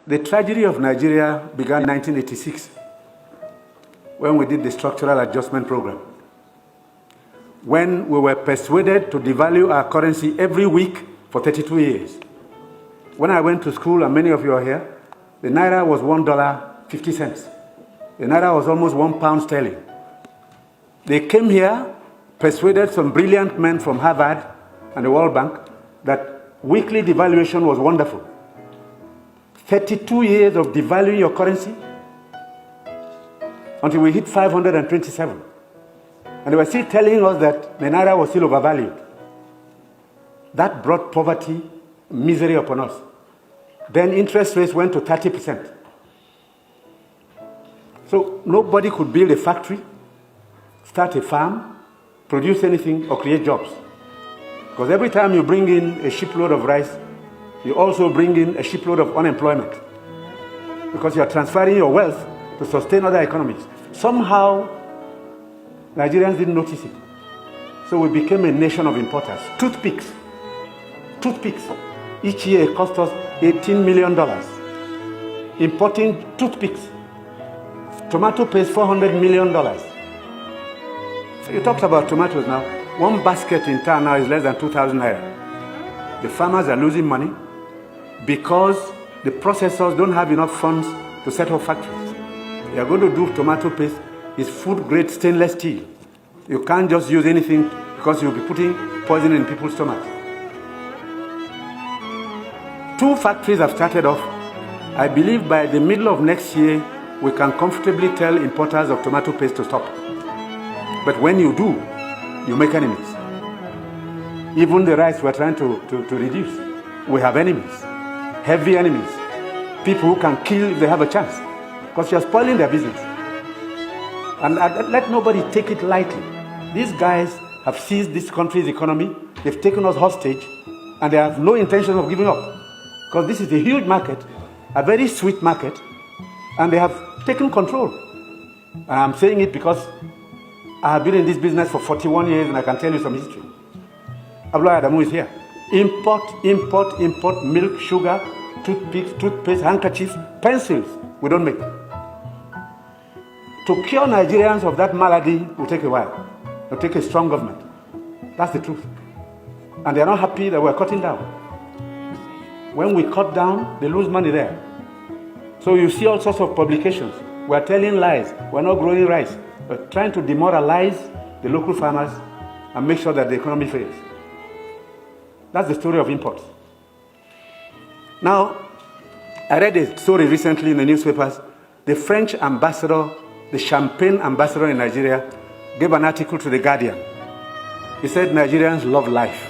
The tragedy of Nigeria began in 1986 when we did the structural adjustment program. When we were persuaded to devalue our currency every week for 32 years. When I went to school, and many of you are here, the naira was $1.50. The naira was almost £1 sterling. They came here, persuaded some brilliant men from Harvard and the World Bank that weekly devaluation was wonderful. 32 years of devaluing your currency until we hit 527. And they were still telling us that the naira was still overvalued. That brought poverty, misery upon us. Then interest rates went to 30%. So nobody could build a factory, start a farm, produce anything, or create jobs. Because every time you bring in a shipload of rice, you also bring in a shipload of unemployment. Because you are transferring your wealth to sustain other economies. Somehow, Nigerians didn't notice it. So we became a nation of importers. Toothpicks. Each year it cost us $18 million. Importing toothpicks. Tomato paste, $400 million. So you talked about tomatoes now. One basket in town now is less than 2,000 naira. The farmers are losing money because the processors don't have enough funds to set up factories. They are going to do tomato paste. It's food-grade stainless steel. You can't just use anything because you'll be putting poison in people's stomachs. 2 factories have started off. I believe by the middle of next year, we can comfortably tell importers of tomato paste to stop. But when you do, you make enemies. Even the rice we're trying to reduce, we have enemies, heavy enemies, people who can kill if they have a chance, because you're spoiling their business. And let nobody take it lightly. These guys have seized this country's economy, they've taken us hostage, and they have no intention of giving up. Because this is a huge market, a very sweet market, and they have taken control. And I'm saying it because I have been in this business for 41 years and I can tell you some history. Abdullah Adamu is here. Import milk, sugar, toothpicks, toothpaste, handkerchiefs, pencils. We don't make. To cure Nigerians of that malady will take a while. It will take a strong government. That's the truth. And they are not happy that we're cutting down. When we cut down, they lose money there. So you see all sorts of publications. We're telling lies. We're not growing rice. We're trying to demoralize the local farmers and make sure that the economy fails. That's the story of imports. Now, I read a story recently in the newspapers. The French ambassador, the champagne ambassador in Nigeria, gave an article to The Guardian. He said Nigerians love life.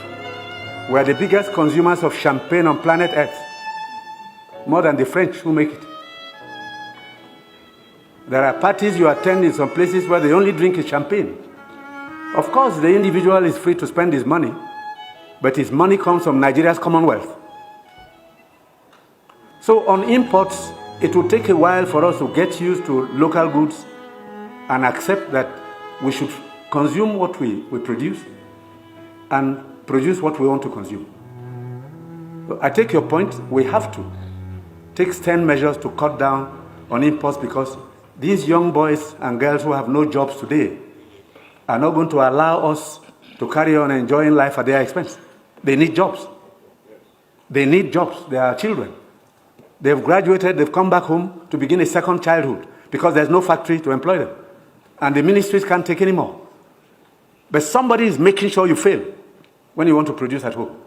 We are the biggest consumers of champagne on planet Earth, more than the French who make it. There are parties you attend in some places where the only drink is champagne. Of course, the individual is free to spend his money, but his money comes from Nigeria's commonwealth. So on imports, it will take a while for us to get used to local goods and accept that we should consume what we produce and produce what we want to consume. So I take your point. We have to take stern measures to cut down on imports because these young boys and girls who have no jobs today are not going to allow us to carry on enjoying life at their expense. They need jobs. They need jobs. They are children. They've graduated, they've come back home to begin a second childhood because there's no factory to employ them. And the ministries can't take any more. But somebody is making sure you fail when you want to produce at home.